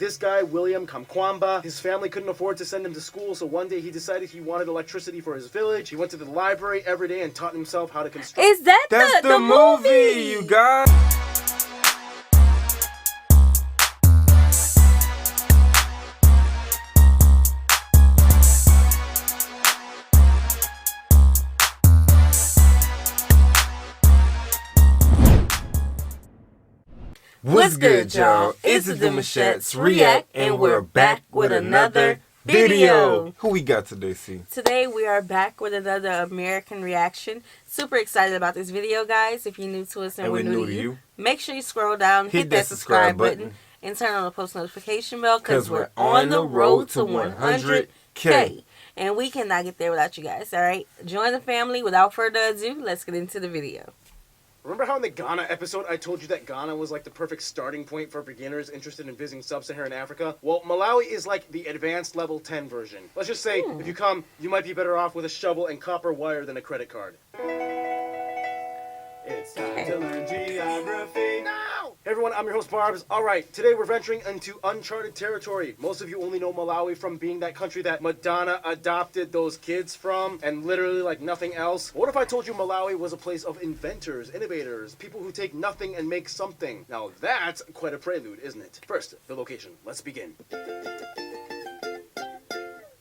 this guy, William Kamkwamba, his family couldn't afford to send him to school, so one day he decided he wanted electricity for his village. He went to the library every day and taught himself how to construct. Is that That's the movie? you guys. What's good, y'all? It's the Demouchets React, and we're back with another video. Who we got today, C? Today we are back with another American reaction. Super excited about this video, guys. If you're new to us and we're new to you, make sure you scroll down, hit that subscribe button, and turn on the post notification bell because we're on the road to 100K. And we cannot get there without you guys, all right? Join the family. Without further ado, let's get into the video. Remember how in the Ghana episode I told you that Ghana was like the perfect starting point for beginners interested in visiting sub-Saharan Africa? Well, Malawi is like the advanced level 10 version. Let's just say, if you come, you might be better off with a shovel and copper wire than a credit card. It's time to learn geography now! Hey everyone, I'm your host Barbs. Alright, today we're venturing into uncharted territory. Most of you only know Malawi from being that country that Madonna adopted those kids from, and literally like nothing else. What if I told you Malawi was a place of inventors, innovators, people who take nothing and make something? Now that's quite a prelude, isn't it? First, the location. Let's begin.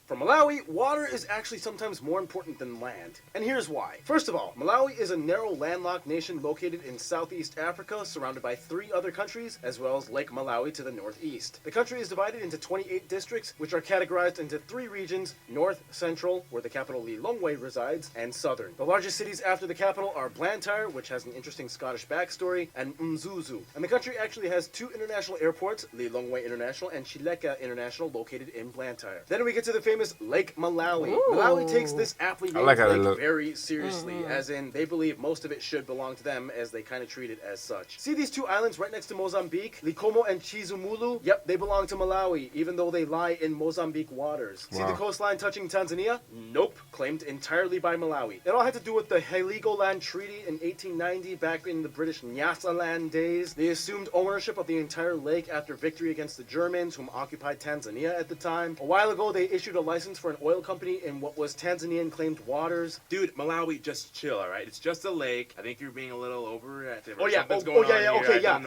For Malawi, water is actually sometimes more important than land. And here's why. First of all, Malawi is a narrow landlocked nation located in Southeast Africa, surrounded by 3 other countries, as well as Lake Malawi to the northeast. The country is divided into 28 districts, which are categorized into 3 regions: North, Central, where the capital Lilongwe resides, and Southern. The largest cities after the capital are Blantyre, which has an interesting Scottish backstory, and Mzuzu. And the country actually has 2 international airports, Lilongwe International and Chileka International, located in Blantyre. Then we get to the famous Lake Malawi. Ooh. Malawi takes this aptly named lake very seriously, as in they believe most of it should belong to them, as they kind of treat it as such. See these 2 islands right next to Mozambique? Likomo and Chizumulu? Yep, they belong to Malawi, even though they lie in Mozambique waters. Wow. See the coastline touching Tanzania? Nope, claimed entirely by Malawi. It all had to do with the Heligoland Treaty in 1890, back in the British Nyasaland days. They assumed ownership of the entire lake after victory against the Germans, whom occupied Tanzania at the time. A while ago, they issued a license for an oil company in what was Tanzanian claimed waters. Dude, Malawi, just chill, alright? It's just a lake. I think you're being a little overreactive.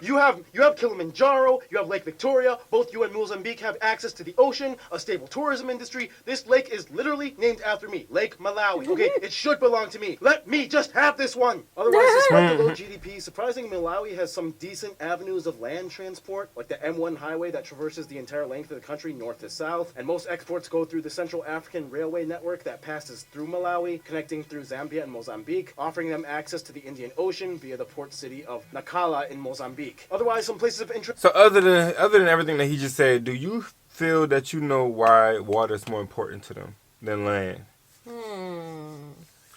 You have Kilimanjaro, you have Lake Victoria. Both you and Mozambique have access to the ocean, a stable tourism industry. This lake is literally named after me, Lake Malawi. Okay, it should belong to me. Let me just have this one. Otherwise, despite the low GDP, surprisingly, Malawi has some decent avenues of land transport, like the M1 highway that traverses the entire length of the country, north to south. And most exports go through the Central African Railway network that passes through Malawi, connecting through Zambia and Mozambique, offering them access to the Indian Ocean via the port city of Nacala in Mozambique. Otherwise, some places of interest. So other than everything that he just said, do you feel that you know why water is more important to them than land?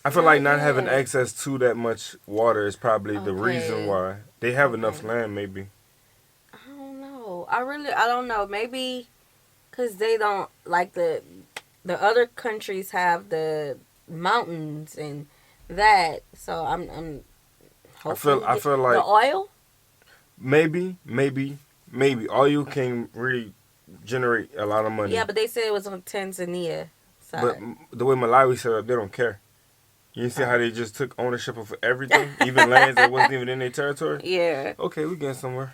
I feel like not having access to that much water is probably the reason why. They have enough land, maybe. I don't know. I don't know. Maybe because they don't like the other countries have the mountains and that. So I'm I feel like the oil. Maybe oil can really generate a lot of money. Yeah, but they said it was on Tanzania side. But the way Malawi set up, they don't care. You see how they just took ownership of everything, even lands that wasn't even in their territory. Yeah. Okay, we getting somewhere.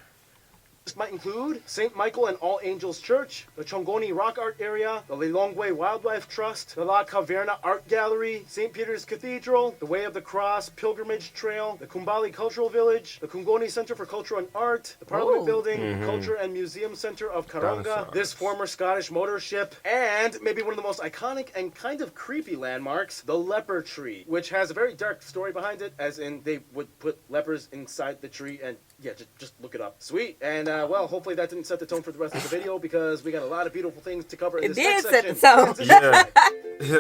This might include St. Michael and All Angels Church, the Chongoni Rock Art Area, the Lilongwe Wildlife Trust, the La Caverna Art Gallery, St. Peter's Cathedral, the Way of the Cross Pilgrimage Trail, the Kumbali Cultural Village, the Kungoni Center for Culture and Art, the Parliament Building, Culture and Museum Center of Karonga, this former Scottish motor ship, and maybe one of the most iconic and kind of creepy landmarks, the Leper Tree, which has a very dark story behind it, as in they would put lepers inside the tree and yeah, just look it up. Sweet. And, well, hopefully that didn't set the tone for the rest of the video because we got a lot of beautiful things to cover in this next section. It did set the tone. Yeah.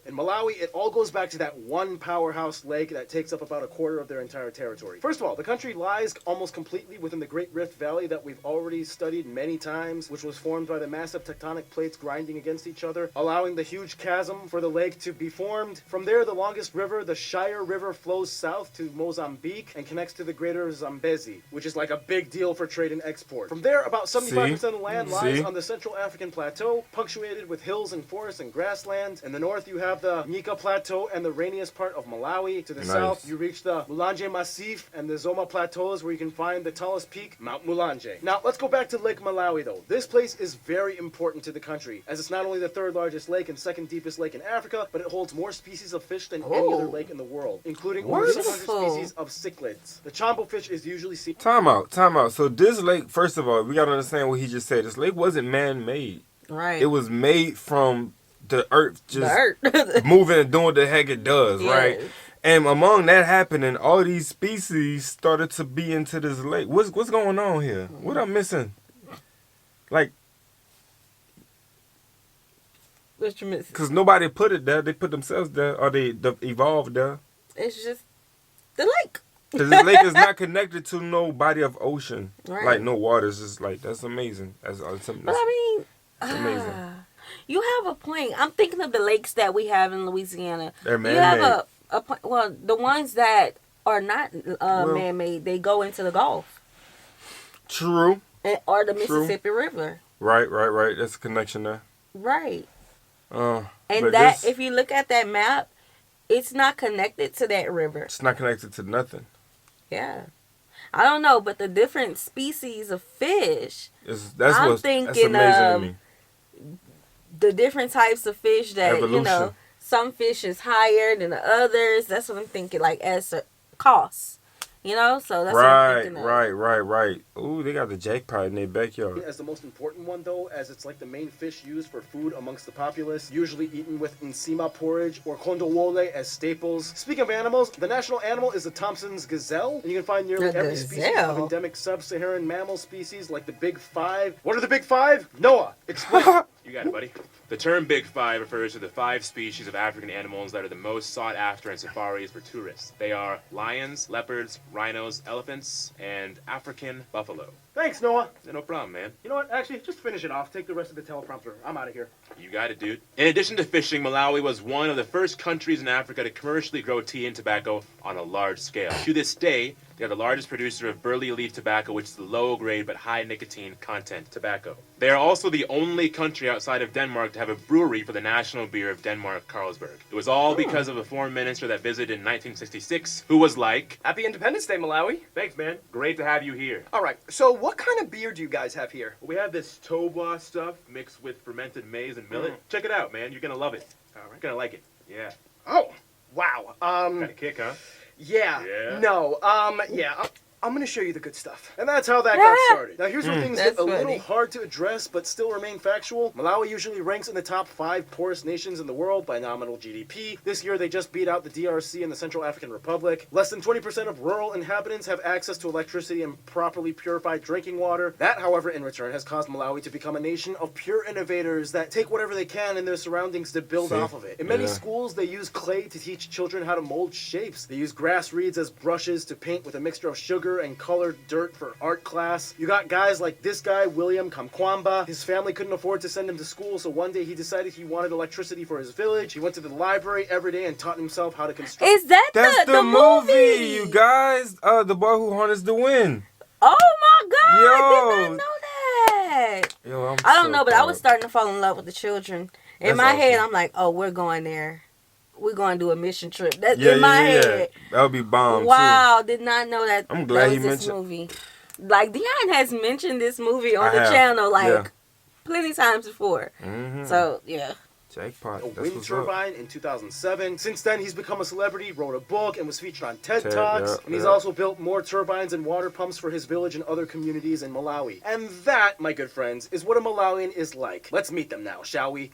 In Malawi, it all goes back to that one powerhouse lake that takes up about a quarter of their entire territory. First of all, the country lies almost completely within the Great Rift Valley that we've already studied many times, which was formed by the massive tectonic plates grinding against each other, allowing the huge chasm for the lake to be formed. From there, the longest river, the Shire River, flows south to Mozambique and connects to the greater Zambezi, which is like a big deal for trade and export. From there, about 75% of the land lies on the Central African Plateau, punctuated with hills and forests and grasslands. In the north, you have the Nyika Plateau and the rainiest part of Malawi. To the south, you reach the Mulanje Massif and the Zoma Plateaus, where you can find the tallest peak, Mount Mulanje. Now, let's go back to Lake Malawi, though. This place is very important to the country, as it's not only the third largest lake and second deepest lake in Africa, but it holds more species of fish than any other lake in the world, including over 600 species of cichlids. The chombo fish is usually seen... Time out. So this lake, first of all, we got to understand what he just said. This lake wasn't man-made. Right. It was made from the earth just moving and doing what the heck it does, right? And among that happening, all these species started to be into this lake. What's going on here? What I'm missing? Like, what you missing? because nobody put it there. They put themselves there, or they evolved there. It's just the lake. Because this lake is not connected to no body of ocean. Right. Like, no water. It's just like, that's amazing. That's amazing. You have a point. I'm thinking of the lakes that we have in Louisiana. They're man-made. You have a point. Well, the ones that are not man-made, they go into the Gulf. True. Or the Mississippi River. Right. That's a connection there. Right. And that, if you look at that map, it's not connected to that river. It's not connected to nothing. Yeah. I don't know, but the different species of fish, I'm thinking that's amazing to me. The different types of fish that, Evolution. Some fish is higher than the others. That's what I'm thinking, like, as a cost. So that's what I'm thinking of. Right. Ooh, they got the jackpot in their backyard. As the most important one, though, as it's like the main fish used for food amongst the populace, usually eaten with nsima porridge or kondowole as staples. Speaking of animals, the national animal is the Thompson's gazelle, and you can find nearly every species of endemic sub-Saharan mammal species like the Big Five. What are the Big Five? Noah, explain. You got it, buddy. The term Big Five refers to the 5 species of African animals that are the most sought after in safaris for tourists. They are lions, leopards, rhinos, elephants, and African buffalo. Thanks, Noah. Yeah, no problem, man. You know what? Actually, just finish it off. Take the rest of the teleprompter. I'm out of here. You got it, dude. In addition to fishing, Malawi was one of the first countries in Africa to commercially grow tea and tobacco on a large scale. To this day, they are the largest producer of burley leaf tobacco, which is the low-grade but high nicotine content tobacco. They are also the only country outside of Denmark to have a brewery for the national beer of Denmark, Carlsberg. It was all because of a foreign minister that visited in 1966, who was like, Happy Independence Day, Malawi. "Thanks, man. Great to have you here." All right, so what kind of beer do you guys have here? We have this toba stuff mixed with fermented maize and millet. Check it out, man. You're gonna love it. All right. You're gonna like it. Yeah. Oh, wow. Got a kick, huh? Yeah. Yeah. No. Yeah. I'm gonna show you the good stuff. And that's how that got started. Now here's where things get a funny. little hard to address, but still remain factual. Malawi usually ranks in the top 5 poorest nations in the world by nominal GDP. This year they just beat out the DRC and the Central African Republic. Less than 20% of rural inhabitants have access to electricity and properly purified drinking water. That, however, in return has caused Malawi to become a nation of pure innovators that take whatever they can in their surroundings to build off of it. In many schools, they use clay to teach children how to mold shapes. They use grass reeds as brushes to paint with a mixture of sugar and colored dirt for art class. You got guys like this guy, William Kamkwamba. His family couldn't afford to send him to school, so one day he decided he wanted electricity for his village. He went to the library every day and taught himself how to construct. Is that the movie, you guys? The boy who harnessed the wind. Oh my God! Yo. I did not know that. Yo, I don't know, but I was starting to fall in love with the children. In my head, I'm like, oh, we're going there. We're going to do a mission trip. That's in my head. That would be bomb, Wow, did not know that. I'm glad that he was this mentioned. movie. Like, Dion has mentioned this movie on the channel, plenty times before. Mm-hmm. So, yeah. Jackpot. A wind turbine in 2007. Since then, he's become a celebrity, wrote a book, and was featured on TED Talks. And he's also built more turbines and water pumps for his village and other communities in Malawi. And that, my good friends, is what a Malawian is like. Let's meet them now, shall we?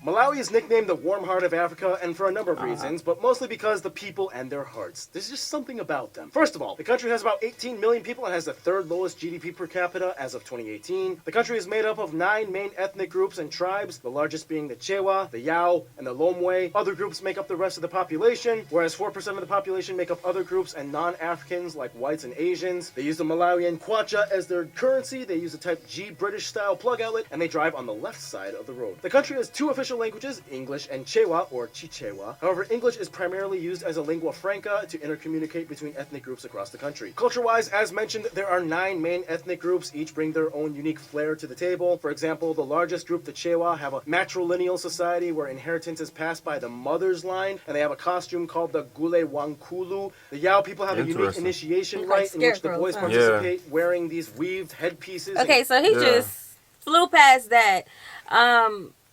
Malawi is nicknamed the warm heart of Africa, and for a number of reasons, but mostly because the people and their hearts. There's just something about them. First of all, the country has about 18 million people and has the third lowest GDP per capita as of 2018. The country is made up of 9 main ethnic groups and tribes, the largest being the Chewa, the Yao, and the Lomwe. Other groups make up the rest of the population, whereas 4% of the population make up other groups and non-Africans like whites and Asians. They use the Malawian kwacha as their currency, they use a Type G British-style plug outlet, and they drive on the left side of the road. The country has 2 official languages, English and Chewa, or Chichewa. However, English is primarily used as a lingua franca to intercommunicate between ethnic groups across the country. Culture-wise, as mentioned, there are 9 main ethnic groups, each bring their own unique flair to the table. For example, the largest group, the Chewa, have a matrilineal society where inheritance is passed by the mother's line, and they have a costume called the Gule Wankulu. The Yao people have a unique initiation rite in which the boys participate wearing these weaved headpieces. Okay, so he just flew past that.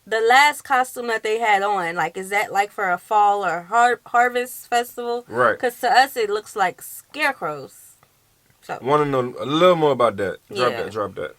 The last costume that they had on, like, is that like for a fall or harvest festival? Right. Because to us it looks like scarecrows. So want to know a little more about that. Drop that.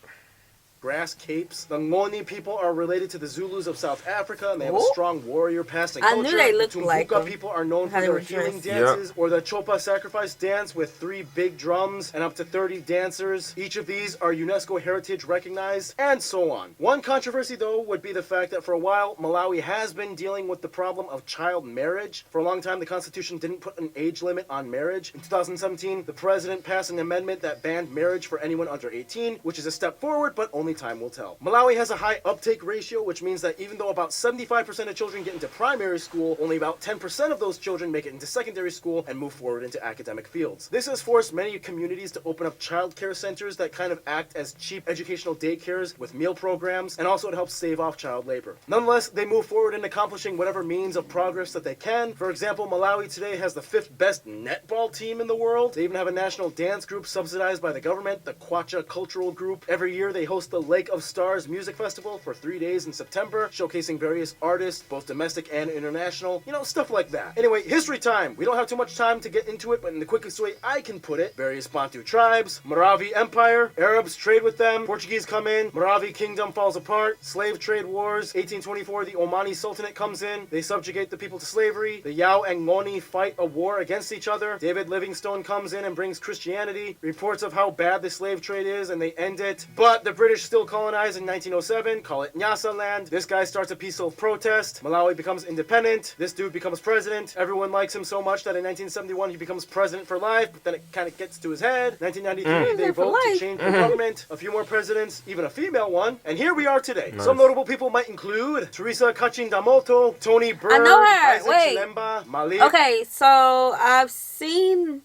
Grass capes. The Ngoni people are related to the Zulus of South Africa, and they have a strong warrior past and culture. I knew they looked like them. People are known for their healing dances, or the Chopa sacrifice dance with 3 big drums and up to 30 dancers. Each of these are UNESCO heritage recognized, and so on. One controversy, though, would be the fact that for a while, Malawi has been dealing with the problem of child marriage. For a long time, the Constitution didn't put an age limit on marriage. In 2017, the president passed an amendment that banned marriage for anyone under 18, which is a step forward, but only time will tell. Malawi has a high uptake ratio, which means that even though about 75% of children get into primary school, only about 10% of those children make it into secondary school and move forward into academic fields. This has forced many communities to open up child care centers that kind of act as cheap educational daycares with meal programs, and also it helps save off child labor. Nonetheless, they move forward in accomplishing whatever means of progress that they can. For example, Malawi today has the 5th best netball team in the world. They even have a national dance group subsidized by the government, the Kwacha Cultural Group. Every year they host the Lake of Stars Music Festival for 3 days in September, showcasing various artists, both domestic and international, stuff like that. Anyway, history time. We don't have too much time to get into it, but in the quickest way I can put it, various Bantu tribes, Maravi Empire, Arabs trade with them, Portuguese come in, Maravi Kingdom falls apart, slave trade wars, 1824 the Omani Sultanate comes in, they subjugate the people to slavery, the Yao and Ngoni fight a war against each other, David Livingstone comes in and brings Christianity, reports of how bad the slave trade is, and they end it, but the British still colonize in 1907, call it Nyasa land. This guy starts a peaceful protest. Malawi becomes independent. This dude becomes president. Everyone likes him so much that in 1971 he becomes president for life, but then it kind of gets to his head. 1993 they vote to change the government. A few more presidents, even a female one, and here we are today. Nice. Some notable people might include Teresa Kachindamoto, Tony Bird, I know her. Isaac Wait. Chilemba, Malik. Okay, so I've seen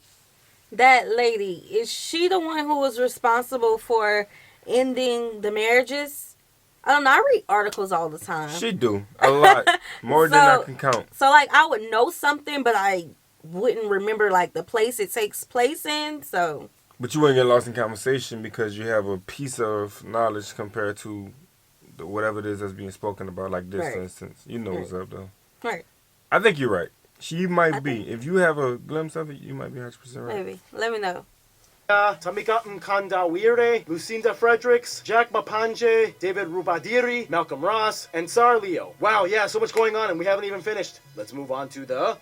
that lady. Is she the one who was responsible for ending the marriages? I don't know. I read articles all the time. She do a lot more than I can count. So like I would know something, but I wouldn't remember like the place it takes place in. So. But you wouldn't get lost in conversation because you have a piece of knowledge compared to whatever it is that's being spoken about. Like this, for instance, what's up though. Right. I think you're right. She might be. If you have a glimpse of it, you might be 100% right. Maybe. Let me know. Tamika Nkandawire, Lucinda Fredericks, Jack Mapanje, David Rubadiri, Malcolm Ross, and Sar Leo. Wow, yeah, so much going on and we haven't even finished. Let's move on to the...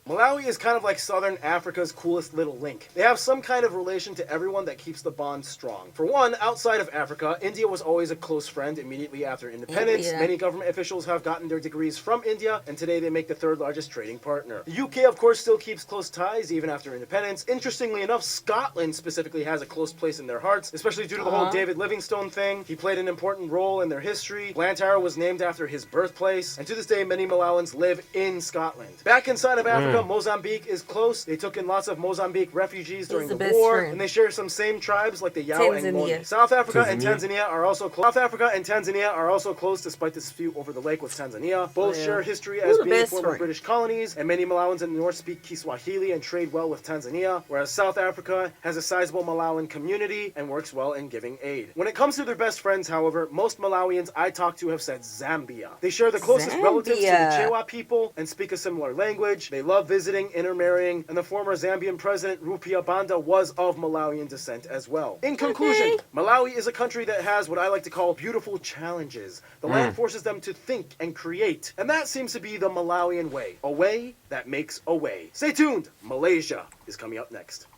Malawi is kind of like Southern Africa's coolest little link. They have some kind of relation to everyone that keeps the bond strong. For one, outside of Africa, India was always a close friend immediately after independence. India. Many government officials have gotten their degrees from India, and today they make the 3rd largest trading partner. The UK, of course, still keeps close ties even after independence. Interestingly enough, Scotland specifically has a close place in their hearts, especially due to the whole David Livingstone thing. He played an important role in their history. Blantyre was named after his birthplace, and to this day, many Malawans live in Scotland. Back inside of Africa, Mozambique is close. They took in lots of Mozambique refugees during the war, and they share some same tribes like the Yao and Ngoni. South Africa and Tanzania are also close. South Africa and Tanzania are also close despite this dispute over the lake with Tanzania. Both share history as being former British colonies, and many Malawans in the north speak Kiswahili and trade well with Tanzania, whereas South Africa has a sizable Malawian community and works well in giving aid. When it comes to their best friends, however, most Malawians I talked to have said Zambia. They share the closest relatives to the Chewa people and speak a similar language. They love visiting visiting, intermarrying, and the former Zambian president Rupia Banda was of Malawian descent as well. In conclusion, Malawi is a country that has what I like to call beautiful challenges. The land forces them to think and create, and that seems to be the Malawian way. A way that makes a way. Stay tuned. Malaysia is coming up next.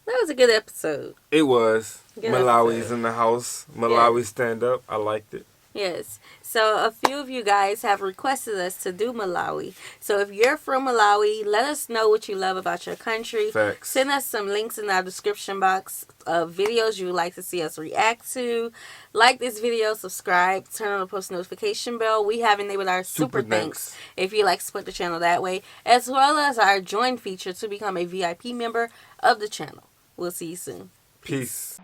That was a good episode. It was. Good Malawi's episode. in the house. Malawi stand up. I liked it. Yes. So a few of you guys have requested us to do Malawi. So if you're from Malawi, let us know what you love about your country. Facts. Send us some links in our description box of videos you would like to see us react to. Like this video, subscribe, turn on the post notification bell. We have enabled our super thanks if you like to support the channel that way, as well as our join feature to become a VIP member of the channel. We'll see you soon. Peace.